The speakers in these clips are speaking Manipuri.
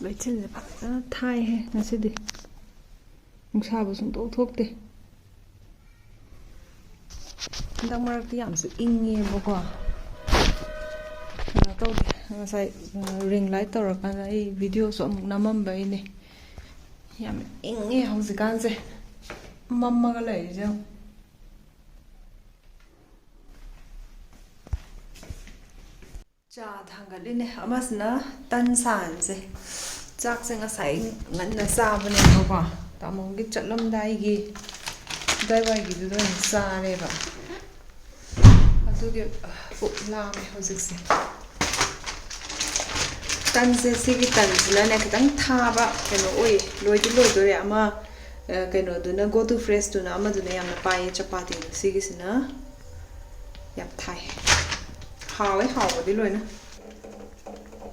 ꯂꯩꯆꯤꯟꯁꯦ ꯐꯖꯅ ꯊꯥꯏꯍꯦ ꯉꯁꯤꯗꯤ ꯅꯨꯡꯁꯥꯕꯨ ꯁꯨꯡꯊꯣꯛ ꯊꯣꯛꯇꯦ ꯍꯟꯗꯛ ꯃꯔꯛꯇꯤ ꯌꯥꯝꯁꯨ ꯏꯪꯉꯦꯕꯀꯣ ꯀꯩꯅꯣ ꯇꯧꯗꯦꯉꯁꯥꯏ ꯔꯤꯡ ꯂꯥꯏꯠ ꯇꯧꯔꯀꯥꯟꯗ ꯑꯩ ꯚꯤꯗꯤꯑꯣꯁꯨ ꯑꯃꯨꯛ ꯅꯝꯃꯝꯕꯩꯅꯦ ꯌꯥꯝ ꯏꯪꯉꯦ ꯍꯧꯖꯤꯛꯀꯥꯟꯁꯦ ꯃꯝꯃꯒ ꯂꯩꯔꯤꯁꯦ ꯆꯥ ꯊꯥꯡꯒꯠꯂꯤꯅꯦ ꯑꯃꯁꯤꯅ ꯇꯟ ꯁꯥꯟꯁꯦ ꯆꯥꯛꯁꯦ ꯉꯁꯥꯏ ꯉꯟꯅ ꯆꯥꯕꯅꯦꯕꯀꯣ ꯇꯥꯃꯣꯒꯤ ꯆꯠꯂꯝꯗꯥꯏꯒꯤ ꯑꯗꯥꯏꯋꯥꯏꯒꯤꯗꯨꯗ ꯑꯣꯏꯅ ꯆꯥꯔꯦꯕ ꯑꯗꯨꯒꯤ ꯄꯨꯛ ꯂꯥꯝꯃꯦ ꯍꯧꯖꯤꯛꯁꯦ ꯇꯟꯁꯦ ꯁꯤꯒꯤ ꯇꯟꯁꯤꯅꯅꯦ ꯈꯤꯇꯪ ꯊꯥꯕ ꯀꯩꯅꯣ ꯑꯣꯏꯌꯦ ꯂꯣꯏꯗꯤ ꯂꯣꯏꯗꯣꯔꯦ ꯑꯃ ꯀꯩꯅꯣꯗꯨꯅ ꯒꯣ ꯇꯨ ꯐ꯭ꯔꯦꯁꯇꯨꯅ ꯑꯃꯗꯨꯅ ꯌꯥꯝꯅ ꯄꯥꯏꯌꯦ ꯆꯄꯥꯇꯤꯗꯣ ꯁꯤꯒꯤꯁꯤꯅ ꯌꯥꯝ ꯊꯥꯏ ꯍꯥꯎꯋꯦ ꯍꯥꯎꯕꯗꯤ ꯂꯣꯏꯅ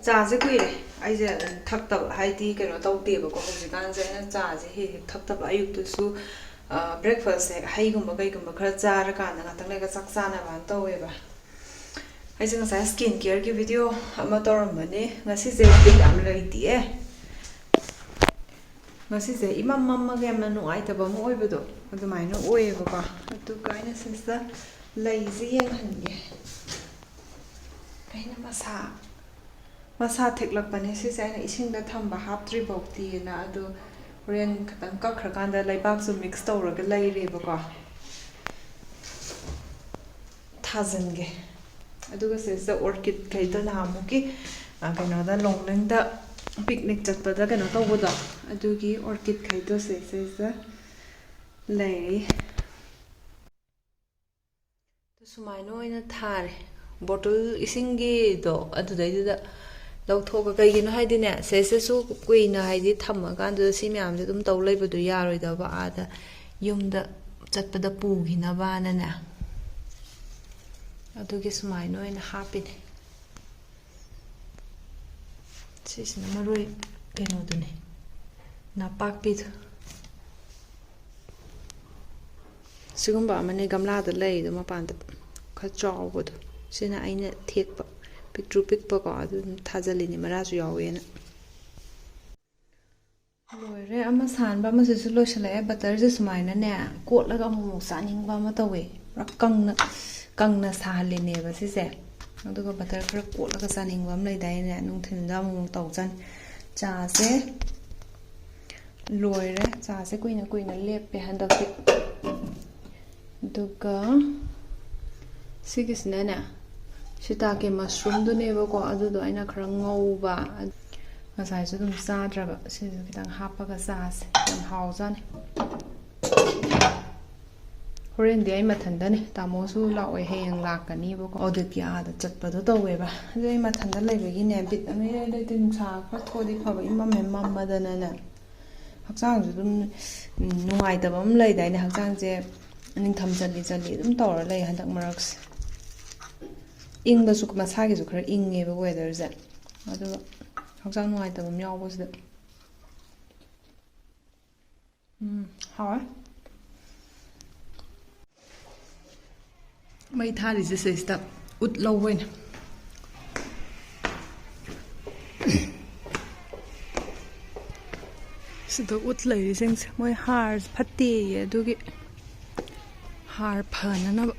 ꯆꯥꯁꯦ ꯀꯨꯏꯔꯦ ꯑꯩꯁꯦ ꯊꯛꯇꯕ ꯍꯥꯏꯗꯤ ꯀꯩꯅꯣ ꯇꯧꯗꯦꯕꯀꯣ ꯍꯧꯖꯤꯛꯀꯥꯟꯁꯦ ꯑꯩꯅ ꯆꯥꯁꯦ ꯍꯦꯛ ꯍꯦꯛ ꯊꯛꯇꯕ ꯑꯌꯨꯛꯇꯁꯨ ꯕ꯭ꯔꯦꯛꯐꯥꯁꯁꯦ ꯍꯩꯒꯨꯝꯕ ꯀꯩꯒꯨꯝꯕ ꯈꯔ ꯆꯥꯔꯀꯥꯟꯗ ꯉꯥꯛꯇꯪ ꯂꯩꯔꯒ ꯆꯥꯛ ꯆꯥꯅꯕꯅ ꯇꯧꯋꯦꯕ ꯑꯩꯁꯦ ꯉꯁꯥꯏ ꯁ꯭ꯀꯤꯟ ꯀꯦꯌꯔꯒꯤ ꯚꯤꯗꯤꯑꯣ ꯑꯃ ꯇꯧꯔꯝꯕꯅꯦ ꯉꯁꯤꯁꯦ ꯕꯤꯠ ꯌꯥꯝ ꯂꯩꯇꯤꯌꯦ ꯉꯁꯤꯁꯦ ꯏꯃꯝ ꯃꯝꯃꯒ ꯌꯥꯝꯅ ꯅꯨꯡꯉꯥꯏꯇꯕ ꯑꯃ ꯑꯣꯏꯕꯗꯣ ꯑꯗꯨꯃꯥꯏꯅ ꯑꯣꯏꯌꯦꯕꯀꯣ ꯑꯗꯨꯒ ꯑꯩꯅ ꯁꯤꯁꯤꯗ ꯂꯩꯁꯦ ꯌꯦꯡꯍꯟꯒꯦ ꯑꯩꯅ ꯃꯁꯥ ꯊꯦꯛꯂꯛꯄꯅꯦ ꯁꯤꯁꯦ ꯑꯩꯅ ꯏꯁꯤꯡꯗ ꯊꯝꯕ ꯍꯥꯞꯇ꯭ꯔꯤꯐꯥꯎꯗꯤꯅ ꯑꯗꯣ ꯍꯣꯔꯦꯟ ꯈꯤꯇꯪ ꯀꯛꯈ꯭ꯔꯀꯥꯟꯗ ꯂꯩꯕꯥꯛꯁꯨ ꯃꯤꯛꯁ ꯇꯧꯔꯒ ꯂꯩꯔꯦꯕꯀꯣ ꯊꯥꯖꯤꯟꯒꯦ ꯑꯗꯨꯒ ꯁꯤꯁꯤꯗ ꯑꯣꯔꯀꯤꯠꯈꯩꯗꯣ ꯅꯍꯥꯟꯃꯨꯛꯀꯤ ꯀꯩꯅꯣꯗ ꯂꯣꯡꯂꯤꯡꯗ ꯄꯤꯛꯅꯤꯛ ꯆꯠꯄꯗ ꯀꯩꯅꯣ ꯇꯧꯕꯗꯣ ꯑꯗꯨꯒꯤ ꯑꯣꯔꯀꯤꯠꯈꯩꯗꯣ ꯁꯤꯁꯤꯗ ꯂꯩꯔꯤ ꯁꯨꯃꯥꯏꯅ ꯑꯣꯏꯅ ꯊꯥꯔꯦ ꯕꯣꯇꯜ ꯏꯁꯤꯡꯒꯤꯗꯣ ꯑꯗꯨꯗꯩꯗꯨꯗ ꯂꯧꯊꯣꯛꯑꯒ ꯀꯩꯒꯤꯅꯣ ꯍꯥꯏꯗꯤꯅꯦ ꯁꯤꯁꯤꯁꯨ ꯀꯨꯏꯅ ꯍꯥꯏꯗꯤ ꯊꯝꯃꯀꯥꯟꯗꯨꯗ ꯁꯤ ꯃꯌꯥꯝꯁꯦ ꯑꯗꯨꯝ ꯇꯧ ꯂꯩꯕꯗꯣ ꯌꯥꯔꯣꯏꯗꯕ ꯑꯥꯗ ꯌꯨꯝꯗ ꯆꯠꯄꯗ ꯄꯨꯈꯤꯅꯕꯅꯅꯦ ꯑꯗꯨꯒꯤ ꯁꯨꯃꯥꯏꯅ ꯑꯣꯏꯅ ꯍꯥꯞꯄꯤꯅꯦ ꯁꯤꯁꯤꯅ ꯃꯔꯣꯏ ꯀꯩꯅꯣꯗꯨꯅꯦ ꯅꯄꯥꯛꯄꯤꯗꯣ ꯁꯤꯒꯨꯝꯕ ꯑꯃꯅꯦ ꯒꯝꯂꯥꯗ ꯂꯩꯔꯤꯗꯣ ꯃꯄꯥꯟꯗ ꯈꯔ ꯆꯥꯎꯕꯗꯣ ꯁꯤꯅ ꯑꯩꯅ ꯊꯦꯛꯄ ꯄꯤꯛꯇ꯭ꯔꯨ ꯄꯤꯛꯄꯀꯣ ꯑꯗꯨ ꯑꯗꯨꯝ ꯊꯥꯖꯤꯜꯂꯤꯅꯦ ꯃꯔꯥꯁꯨ ꯌꯥꯎꯋꯦꯅ ꯂꯣꯏꯔꯦ ꯑꯃ ꯁꯥꯟꯕ ꯑꯃꯁꯤꯁꯨ ꯂꯣꯏꯁꯤꯜꯂꯛꯑꯦ ꯕꯇꯔꯁꯦ ꯁꯨꯃꯥꯏꯅꯅꯦ ꯀꯣꯠꯂꯒ ꯑꯃꯨꯛ ꯆꯥꯅꯤꯡꯕ ꯑꯃ ꯇꯧꯋꯦ ꯄꯨꯔꯥ ꯀꯪꯅ ꯁꯥꯍꯜꯂꯤꯅꯦꯕ ꯁꯤꯁꯦ ꯑꯗꯨꯒ ꯕꯇꯔ ꯈꯔ ꯀꯣꯠꯂꯒ ꯆꯥꯅꯤꯡꯕ ꯑꯃ ꯂꯩꯗꯥꯏꯅꯦ ꯅꯨꯡꯊꯤꯜꯗ ꯑꯃꯨꯛ ꯇꯧꯖꯥꯅꯤ ꯆꯥꯁꯦ ꯂꯣꯏꯔꯦ ꯆꯥꯁꯦ ꯀꯨꯏꯅ ꯀꯨꯏꯅ ꯂꯦꯞꯄꯦ ꯍꯟꯗꯛꯇꯤ ꯑꯗꯨꯒ ꯁꯤꯒꯤꯁꯤꯅꯅꯦ ꯁꯤꯇꯥꯀꯦ ꯃꯁꯔꯨꯝꯗꯨꯅꯦꯕꯀꯣ ꯑꯗꯨꯗꯣ ꯑꯩꯅ ꯈꯔ ꯉꯧꯕ ꯉꯁꯥꯏꯁꯨ ꯑꯗꯨꯝ ꯆꯥꯗ꯭ꯔꯕ ꯁꯤꯁꯨ ꯈꯤꯇꯪ ꯍꯥꯞꯄꯒ ꯆꯥꯁꯦ ꯌꯥꯝ ꯍꯥꯎꯖꯥꯅꯤ ꯍꯣꯔꯦꯟꯗꯤ ꯑꯩ ꯃꯊꯟꯗꯅꯦ ꯇꯥꯃꯣꯁꯨ ꯂꯥꯛꯑꯣꯏ ꯍꯌꯦꯡ ꯂꯥꯛꯀꯅꯤꯕꯀꯣ ꯑꯣꯗꯤꯠꯀꯤ ꯑꯥꯗ ꯆꯠꯄꯗꯣ ꯇꯧꯋꯦꯕ ꯑꯗꯨ ꯑꯩ ꯃꯊꯟꯗ ꯂꯩꯕꯒꯤꯅꯦ ꯕꯤꯠ ꯑꯃ ꯏꯔꯩ ꯂꯩꯇꯦ ꯅꯨꯡꯁꯥ ꯈꯔ ꯊꯣꯛꯑꯗꯤ ꯐꯕ ꯏꯃꯝꯃꯦ ꯃꯝꯃꯗꯅꯅꯦ ꯍꯛꯆꯥꯡꯁꯨ ꯑꯗꯨꯝ ꯅꯨꯡꯉꯥꯏꯇꯕ ꯑꯃ ꯂꯩꯗꯥꯏꯅꯦ ꯍꯛꯆꯥꯡꯁꯦ ꯅꯤꯡꯊꯝ ꯆꯜꯂꯤ ꯑꯗꯨꯝ ꯇꯧꯔ ꯂꯩ ꯍꯟꯗꯛ ꯃꯔꯛꯁꯦ ꯏꯪꯕꯁꯨ ꯃꯁꯥꯒꯤꯁꯨ ꯈꯔ ꯏꯪꯉꯦꯕ ꯋꯦꯗꯔꯁꯦ ꯑꯗꯨꯒ ꯍꯛꯆꯥꯡ ꯅꯨꯡꯉꯥꯏꯇꯕ ꯑꯃ ꯌꯥꯎꯕꯁꯤꯗ ꯍꯥꯎꯋꯦ ꯃꯩ ꯊꯥꯔꯤꯁꯦ ꯁꯤꯁꯤꯗ ꯎꯠ ꯂꯧꯕ ꯑꯣꯏꯅ ꯁꯤꯗ ꯎꯠ ꯂꯩꯔꯤꯁꯤꯡꯁꯦ ꯃꯣꯏ ꯍꯥꯔ ꯐꯠꯇꯦꯌꯦ ꯑꯗꯨꯒꯤ ꯍꯥꯔ ꯐꯅꯅꯕ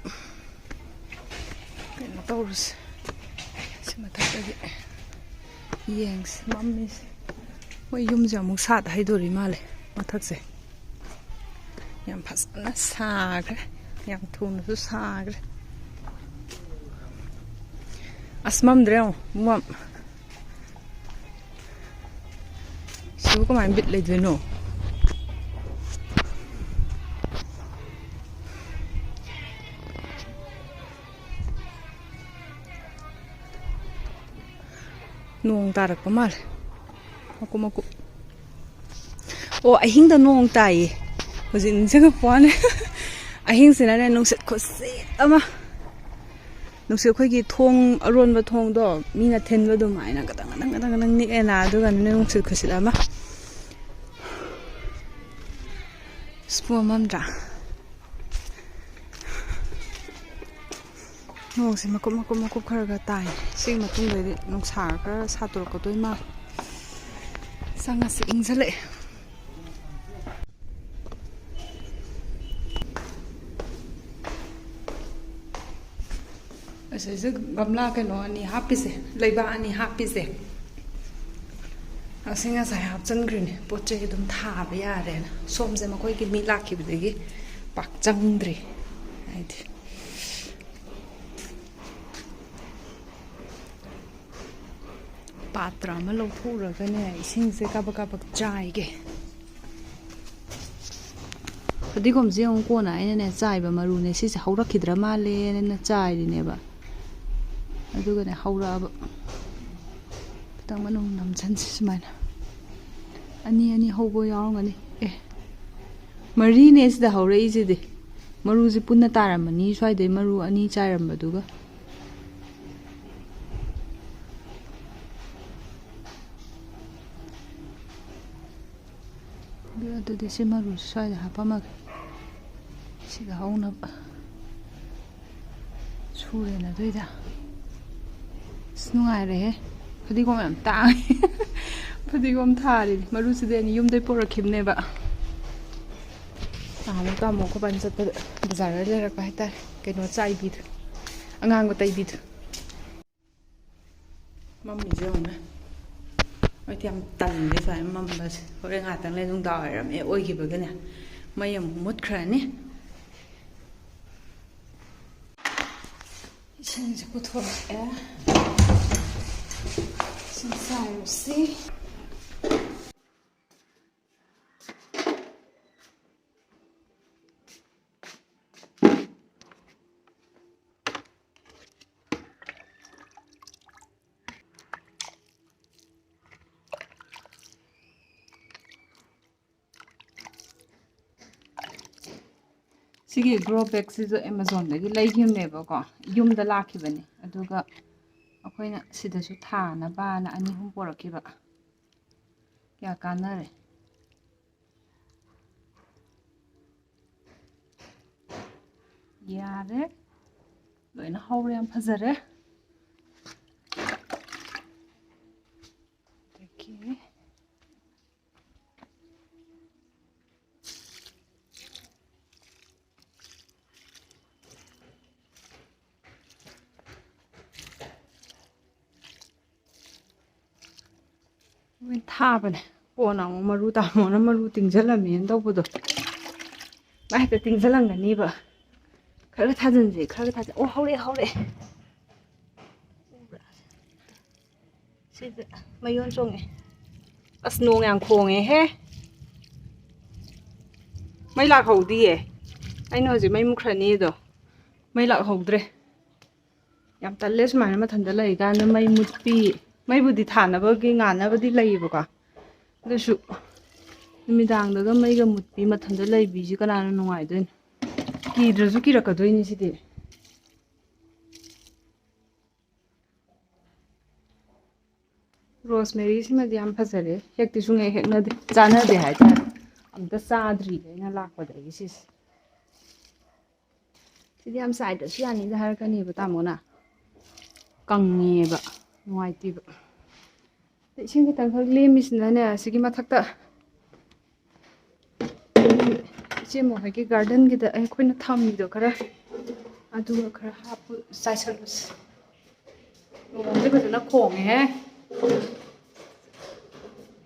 ꯀꯩꯅꯣ ꯇꯧꯔꯨꯁꯦ ꯁꯤ ꯃꯊꯛꯇꯒꯤ ꯌꯦꯡꯁꯤ ꯃꯝꯃꯤꯁꯦ ꯃꯣꯏ ꯌꯨꯝꯁꯦ ꯑꯃꯨꯛ ꯁꯥꯠ ꯍꯩꯗꯣꯔꯤ ꯃꯥꯜꯂꯦ ꯃꯊꯛꯁꯦ ꯌꯥꯝ ꯐꯖꯅ ꯁꯥꯈ꯭ꯔꯦ ꯌꯥꯝ ꯊꯨꯅꯁꯨ ꯁꯥꯈ꯭ꯔꯦ ꯑꯁ ꯃꯝꯗ꯭ꯔꯦ ꯌꯦꯡꯉꯣ ꯃꯝ ꯁꯤꯕꯨ ꯀꯃꯥꯏꯅ ꯕꯤꯠ ꯂꯩꯗꯣꯏꯅꯣ ꯅꯣꯡ ꯇꯥꯔꯛꯄ ꯃꯥꯜꯂꯦ ꯃꯀꯨꯞ ꯃꯀꯨꯞ ꯑꯣ ꯑꯍꯤꯡꯗ ꯅꯣꯡ ꯇꯥꯏꯌꯦ ꯍꯧꯖꯤꯛ ꯅꯤꯡꯁꯤꯡꯉꯛꯄ ꯋꯥꯅꯦ ꯑꯍꯤꯡꯁꯤꯅꯅꯦ ꯅꯨꯡꯁꯤꯠ ꯈꯨꯠꯁꯤꯠ ꯑꯃ ꯅꯨꯡꯁꯤꯠ ꯑꯩꯈꯣꯏꯒꯤ ꯊꯣꯡ ꯑꯔꯣꯟꯕ ꯊꯣꯡꯗꯣ ꯃꯤꯅ ꯊꯤꯟꯕ ꯑꯗꯨꯃꯥꯏꯅ ꯒꯗꯪ ꯅꯤꯛꯑꯦꯅ ꯑꯗꯨꯒꯅꯦ ꯅꯨꯡꯁꯤꯠ ꯈꯨꯠꯁꯤꯠ ꯑꯃ ꯃꯝꯗ꯭ꯔꯥ ꯅꯣꯡꯁꯦ ꯃꯀꯨꯞ ꯈꯔ ꯇꯥꯏ ꯁꯤꯒꯤ ꯃꯇꯨꯡꯗꯗꯤ ꯅꯨꯡꯁꯥ ꯈꯔ ꯁꯥꯠꯇꯣꯔꯛꯀꯗꯣꯏ ꯃꯥꯜꯂꯦ Sangat ingzale. Asal gamla kan ni happy se, leiba ni happy se. Asinga saya hapsan green, poche idum tha ya re. Som se makoi ki mi lakhi bidegi pak changdri. Aidi. Patra ma lo thura ka ne ising se ka bak chai ge. Padi kom je ong ko na ine ne chai ba maru ne si se haurakidra ma le ne chai ri ne ba. Aduga ne haura ba. Tang manung nam chan si mana. Ani hobo yaong ani. Mari ne sida haura isi de. Maru si punna taramani swai de maru ani chairam ba duga. Aduh si maru swai de hapa mag. Sida hauna ba. Sure na doida. Snungai re he. Padi kom am tang. Padi kom thari. Maru si de ni yum de pora khimne ba. Mo mo ko ban sat bazar le rak bai ta ke no chai bi angang ko tai bi mam mi je on ai tiam tan le fa mam bas ho re nga tang le dung da ram e oi gi ba ga ne mai am mut khra ni sin je ko thor sin sai si Sige grow bag si zo Amazon dagi leihim ne ba ko yum da lakhi bani aduga akoina sida su tha na ba na ani hum porakhi ba kya kanare yare loina hawre am phazare okay tha bane pona maru ta mona maru tingjalami an tawbudo bai ta tingjalangani ba khara thajanje khara thaja o haure sida mayon songe as nong yang khonge he mai lak hodi e aino ji mai mukhrani do mai lak hodre yam talle smaina mathanda lai ga na mai mutpi mai budi thana ba gi ngana ba di lai ba ka dasu numidang daga mai ga mutpi mathanda lai bi ji kana nungai doin ki drazu ki rakadoini sidi rosemary sima di am phasare hekti sunge hekna de chana de hai ta amta sadri na lakpa da gi sis sidi am side da siani da har kani ba tamona kangne ba nuai ti ba sing ta khak lemis na ne sigi mathakta che mo ha ki garden gi da ai khoina thammi do khara adu khara hap saisalus no de ba na khong he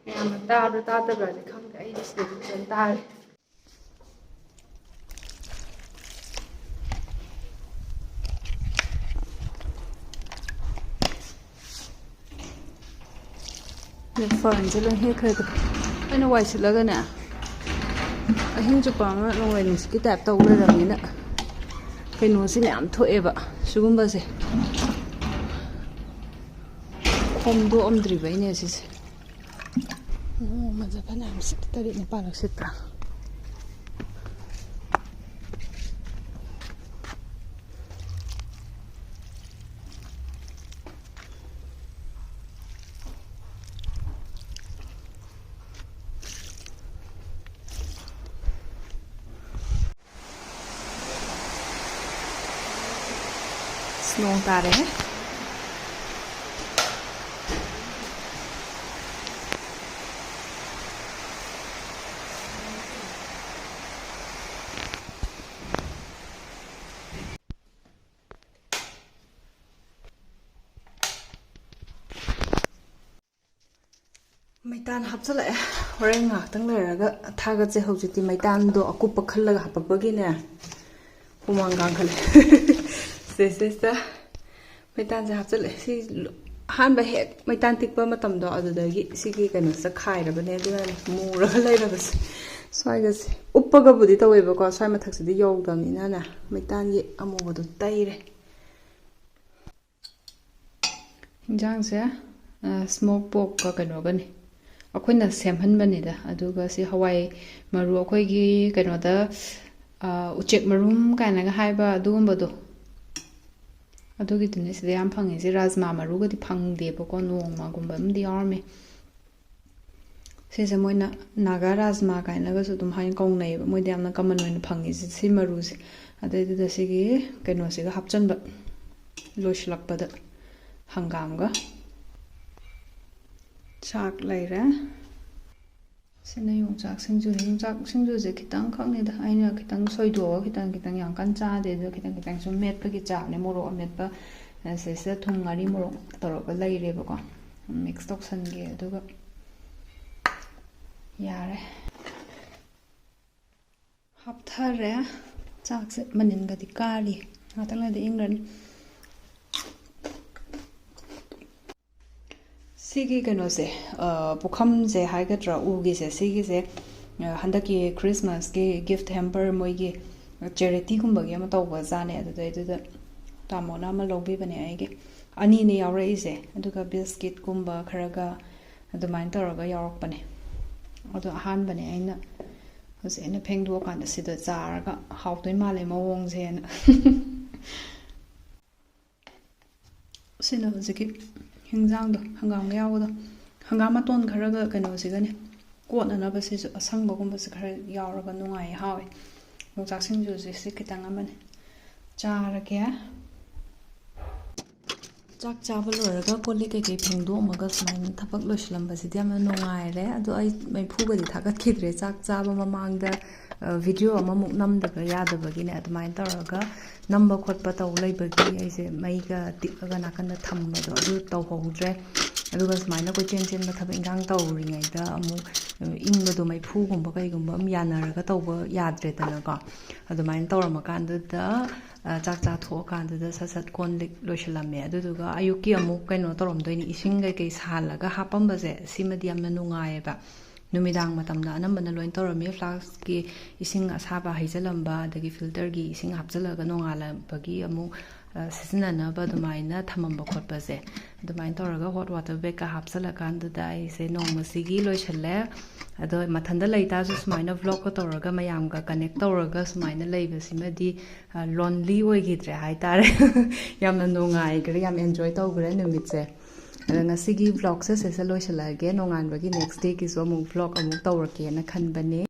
ya ma ta da ba de khang da ai dis de chen ta ne faran jelo he khre da ana wai silaga na ahing chu pa ma long wai nis ki tap taw le ram ni na kaino si ne am thoe ba sugum ba se khom do om dri bai ne si se ma ja pa na am sit tari ne pa lak sit pra nong tare ꯃꯩꯇꯥꯟ ꯍꯥꯞꯆꯜꯂꯛꯑꯦ ꯍꯣꯔꯦꯟ ꯉꯥꯛꯇꯪ ꯂꯩꯔꯒ ꯊꯥꯒꯠꯁꯦ ꯍꯧꯖꯤꯛꯇꯤ ꯃꯩꯇꯥꯟꯗꯣ ꯑꯀꯨꯞꯄ ꯈꯜꯂꯒ ꯍꯥꯞꯄꯛꯄꯒꯤꯅꯦ ꯍꯨꯃꯥꯡ ꯀꯥꯡꯈꯠꯂꯦ ꯁꯤꯗꯩꯁꯤꯗ ꯃꯩꯇꯥꯟꯁꯦ ꯍꯥꯞꯆꯜꯂꯦ ꯁꯤ ꯑꯍꯥꯟꯕ ꯍꯦꯛ ꯃꯩꯇꯥꯟ ꯇꯤꯛꯄ ꯃꯇꯝꯗꯣ ꯑꯗꯨꯗꯒꯤ ꯁꯤꯒꯤ ꯀꯩꯅꯣꯁꯤꯗ ꯈꯥꯏꯔꯕꯅꯦ ꯑꯗꯨꯅꯅꯦ ꯃꯨꯔꯒ ꯂꯩꯔꯕꯁꯦ ꯁ꯭ꯋꯥꯏꯒꯁꯦ ꯎꯞꯄꯒꯕꯨꯗꯤ ꯇꯧꯋꯦꯕꯀꯣ ꯁ꯭ꯋꯥꯏ ꯃꯊꯛꯁꯤꯗꯤ ꯌꯧꯗꯕꯅꯤꯅꯅꯦ ꯃꯩꯇꯥꯟꯒꯤ ꯑꯃꯨꯕꯗꯣ ꯇꯩꯔꯦ ꯏꯟꯖꯥꯡꯁꯦ ꯁ꯭ꯃꯣꯛ ꯄꯣꯛꯀ ꯀꯩꯅꯣꯒꯅꯤ ꯑꯩꯈꯣꯏꯅ ꯁꯦꯝꯍꯟꯕꯅꯤꯗ ꯑꯗꯨꯒ ꯁꯤ ꯍꯋꯥꯏ ꯃꯔꯨ ꯑꯩꯈꯣꯏꯒꯤ ꯀꯩꯅꯣꯗ ꯎꯆꯦꯛ ꯃꯔꯨꯝ ꯀꯥꯏꯅꯒ ꯍꯥꯏꯕ ꯑꯗꯨꯒꯨꯝꯕꯗꯣ ꯑꯗꯨꯒꯤꯗꯨꯅꯦ ꯁꯤꯗ ꯌꯥꯝ ꯐꯪꯉꯤꯁꯦ ꯔꯥꯖꯃꯥ ꯃꯔꯨꯒꯗꯤ ꯐꯪꯗꯦꯕꯀꯣ ꯅꯣꯡꯃꯒꯨꯝꯕ ꯑꯃꯗꯤ ꯌꯥꯎꯔꯝꯃꯦ ꯁꯤꯁꯦ ꯃꯣꯏꯅ ꯅꯥꯒꯥ ꯔꯥꯖꯃꯥ ꯀꯥꯏꯅꯒꯁꯨ ꯑꯗꯨꯝ ꯍꯥꯏꯅ ꯀꯧꯅꯩꯌꯦꯕ ꯃꯣꯏꯗ ꯌꯥꯝꯅ ꯀꯃꯟ ꯑꯣꯏꯅ ꯐꯪꯉꯤꯁꯦ ꯁꯤ ꯃꯔꯨꯁꯦ ꯑꯗꯩꯗꯨꯗ ꯁꯤꯒꯤ ꯀꯩꯅꯣꯁꯤꯒ ꯍꯥꯞꯆꯟꯕ ꯂꯣꯏꯁꯤꯜꯂꯛꯄꯗ ꯍꯪꯒꯥꯝꯒ ꯆꯥꯛ ꯂꯩꯔꯦ ꯁꯤꯅ ꯌꯣꯡꯆꯥꯛ ꯁꯤꯡꯖꯨꯅꯤ ꯌꯣꯡꯆꯥꯛ ꯁꯤꯡꯖꯨꯁꯦ ꯈꯤꯇꯪ ꯈꯛꯅꯤꯗ ꯑꯩꯅ ꯈꯤꯇꯪ ꯁꯣꯏꯗꯣꯛꯑꯒ ꯈꯤꯇꯪ ꯌꯥꯝ ꯀꯟꯅ ꯆꯥꯗꯦ ꯑꯗꯨꯒ ꯈꯤꯇꯪ ꯁꯨꯝ ꯃꯦꯠꯄꯒꯤ ꯆꯥꯛꯅꯦ ꯃꯣꯔꯣꯛ ꯑꯃꯦꯠꯄ ꯁꯤꯁꯤꯗ ꯊꯨꯝ ꯉꯥꯔꯤ ꯃꯣꯔꯣꯛ ꯇꯧꯔꯒ ꯂꯩꯔꯦꯕꯀꯣ ꯃꯤꯛꯁ ꯇꯧꯁꯟꯒꯦ ꯑꯗꯨꯒ ꯌꯥꯔꯦ ꯍꯥꯞꯊꯔꯦ ꯆꯥꯛꯁꯦ ꯃꯅꯤꯟꯒꯗꯤ ꯀꯥꯔꯤ ꯉꯥꯛꯇꯪ ꯂꯩꯔꯗꯤ ꯏꯪgrani ꯁꯤꯒꯤ ꯀꯩꯅꯣꯁꯦ ꯄꯨꯈꯝꯁꯦ ꯍꯥꯏꯒꯗ꯭ꯔꯥ ꯎꯒꯤꯁꯦ ꯁꯤꯒꯤꯁꯦ ꯍꯟꯗꯛꯀꯤ ꯈ꯭ꯔꯤꯁꯃꯥꯁꯀꯤ ꯒꯤꯐꯠ ꯍꯦꯝꯄꯔ ꯃꯣꯏꯒꯤ ꯆꯦꯔꯤꯇꯤꯒꯨꯝꯕꯒꯤ ꯑꯃ ꯇꯧꯕꯖꯥꯠꯅꯦ ꯑꯗꯨꯗꯩꯗꯨꯗ ꯇꯥꯃꯣꯅ ꯑꯃ ꯂꯧꯕꯤꯕꯅꯦ ꯑꯩꯒꯤ ꯑꯅꯤꯅꯦ ꯌꯥꯎꯔꯛꯏꯁꯦ ꯑꯗꯨꯒ ꯕꯤꯁꯀꯤꯠꯀꯨꯝꯕ ꯈꯔꯒ ꯑꯗꯨꯃꯥꯏꯅ ꯇꯧꯔꯒ ꯌꯥꯎꯔꯛꯄꯅꯦ ꯑꯗꯣ ꯑꯍꯥꯟꯕꯅꯦ ꯑꯩꯅ ꯍꯧꯖꯤꯛ ꯑꯩꯅ ꯐꯦꯡꯗꯣꯛꯑꯀꯥꯟꯗ ꯁꯤꯗ ꯆꯥꯔꯒ ꯍꯥꯎꯗꯣꯏ ꯃꯥꯜꯂꯦ ꯃꯑꯣꯡꯁꯦꯅ ꯁꯤꯅ ꯍꯧꯖꯤꯛꯀꯤ ꯍꯤꯟꯖꯥꯡꯗꯣ ꯍꯪꯒꯥꯝꯒ ꯌꯥꯎꯕꯗꯣ ꯍꯪꯒꯥꯝ ꯃꯇꯣꯟ ꯈꯔꯒ ꯀꯩꯅꯣꯁꯤꯒꯅꯦ ꯀꯣꯠꯅꯅꯕ ꯁꯤꯁꯨ ꯑꯁꯪꯕꯒꯨꯝꯕꯁꯦ ꯈꯔ ꯌꯥꯎꯔꯒ ꯅꯨꯡꯉꯥꯏ ꯍꯥꯎꯋꯦ ꯌꯣꯡꯆꯥꯛ ꯁꯤꯡꯖꯨꯁꯦ ꯁꯤ ꯈꯤꯇꯪ ꯑꯃꯅꯦ ꯆꯥꯔꯒꯦ ꯆꯥꯛ ꯆꯥꯕ ꯂꯣꯏꯔꯒ ꯀꯣꯜꯂꯤꯛ ꯀꯩꯀꯩ ꯐꯦꯡꯗꯣꯛꯑꯝꯃꯒ ꯁꯨꯃꯥꯏꯅ ꯊꯕꯛ ꯂꯣꯏꯁꯤꯜꯂꯝꯕꯁꯤꯗꯤ ꯌꯥꯝꯅ ꯅꯨꯡꯉꯥꯏꯔꯦ ꯑꯗꯣ ꯑꯩ ꯃꯩꯐꯨꯒꯗꯤ ꯊꯥꯒꯠꯈꯤꯗ꯭ꯔꯦ ꯆꯥꯛ ꯆꯥꯕ ꯃꯃꯥꯡꯗ ꯚꯤꯗꯤꯑꯣ ꯑꯃꯃꯨꯛ ꯅꯝꯗꯕ ꯌꯥꯗꯕꯒꯤꯅꯦ ꯑꯗꯨꯃꯥꯏꯅ ꯇꯧꯔꯒ ꯅꯝꯕꯈꯣꯠꯄ ꯇꯧ ꯂꯩꯕꯒꯤ ꯑꯩꯁే ꯃꯩꯒ ꯇꯤꯛꯑꯒ ꯅꯥꯀꯟꯗ ꯊꯝꯕꯗꯣ ꯑꯗꯨ ꯇꯧꯍꯧꯗ꯭ꯔꯦ ꯑꯗꯨꯒ ꯁꯨꯃꯥꯏꯅ ꯀꯣꯏꯆꯦꯟ ꯆꯦꯟꯕ ꯊꯕꯛ ꯏꯟꯈꯥꯡ ꯇꯧꯔꯤꯉꯩꯗ ꯑꯃꯨꯛ ꯏꯪꯕꯗꯣ ꯃꯩꯐꯨꯒꯨꯝꯕ ꯀꯩꯒꯨꯝꯕ ꯑꯃ ꯌꯥꯅꯔꯒ ꯇꯧꯕ ꯌꯥꯗ꯭ꯔꯦꯗꯅꯀꯣ ꯑꯗꯨꯃꯥꯏꯅ ꯇꯧꯔꯝꯃꯀꯥꯟꯗꯨꯗ ꯆꯥꯛ ꯆꯥꯊꯣꯛꯑꯀꯥꯟꯗꯨꯗ ꯁꯠ ꯁꯠ ꯀꯣꯟ ꯂꯤꯛ ꯂꯣꯏꯁꯤꯜꯂꯝꯃꯦ ꯑꯗꯨꯗꯨꯒ ꯑꯌꯨꯛꯀꯤ ꯑꯃꯨꯛ ꯀꯩꯅꯣ ꯇꯧꯔꯝꯗꯣꯏꯅꯤ ꯏꯁꯤꯡ ꯀꯩꯀꯩ ꯁꯥꯍꯜꯂꯒ ꯍꯥꯞꯄꯝꯕꯁꯦ ꯁꯤꯃꯗꯤ ꯌꯥꯝꯅ ꯅꯨꯡꯉꯥꯏꯌꯦꯕ ꯅꯨꯃꯤꯗꯥꯡ ꯃꯇꯝꯗ ꯑꯅꯝꯕꯅ ꯂꯣꯏ ꯇꯧꯔꯝꯃꯤ ꯐ꯭ꯂꯥꯛꯁꯀꯤ ꯏꯁꯤꯡ ꯑꯁꯥꯕ ꯍꯩꯖꯤꯜꯂꯝꯕ ꯑꯗꯒꯤ ꯐꯤꯜꯇꯔꯒꯤ ꯏꯁꯤꯡ ꯍꯥꯞꯆꯤꯜꯂꯒ ꯅꯣꯡꯉꯥꯜꯂꯛꯄꯒꯤ ꯑꯃꯨꯛ ꯁꯤꯖꯤꯟꯅꯅꯕ ꯑꯗꯨꯃꯥꯏꯅ ꯊꯝꯃꯝꯕ ꯈꯣꯠꯄꯁꯦ ꯑꯗꯨꯃꯥꯏꯅ ꯇꯧꯔꯒ ꯍꯣꯠ ꯋꯥꯇꯔ ꯕꯦꯒꯀ ꯍꯥꯞꯆꯤꯜꯂꯀꯥꯟꯗꯨꯗ ꯑꯩꯁꯦ ꯅꯣꯡꯃꯁꯤꯒꯤ ꯂꯣꯏꯁꯤꯜꯂꯦ ꯑꯗꯣ ꯃꯊꯟꯇ ꯂꯩꯇꯥꯔꯁꯨ ꯁꯨꯃꯥꯏꯅ ꯚ꯭ꯂꯣꯛꯀ ꯇꯧꯔꯒ ꯃꯌꯥꯝꯒ ꯀꯅꯦꯛ ꯇꯧꯔꯒ ꯁꯨꯃꯥꯏꯅ ꯂꯩꯕꯁꯤꯃꯗꯤ ꯂꯣꯟꯂꯤ ꯑꯣꯏꯈꯤꯗ꯭ꯔꯦ ꯍꯥꯏꯇꯥꯔꯦ ꯌꯥꯝꯅ ꯅꯨꯡꯉꯥꯏꯈ꯭ꯔꯦ ꯌꯥꯝ ꯑꯦꯟꯖꯣꯏ ꯇꯧꯈ꯭ꯔꯦ ꯅꯨꯃꯤꯠꯁꯦ ꯑꯗꯣ ꯉꯁꯤꯒꯤ ꯚ꯭ꯂꯣꯛꯁꯦ ꯁꯤꯁꯦ ꯂꯣꯏꯁꯤꯜꯂꯛꯑꯒꯦ ꯅꯣꯡꯉꯥꯟꯕꯒꯤ ꯅꯦꯛꯁ ꯗꯦꯒꯤꯁꯨ ꯑꯃꯨꯛ ꯚ꯭ꯂꯣꯛ ꯑꯃꯨꯛ ꯇꯧꯔꯛꯀꯦꯅ ꯈꯟꯕꯅꯦ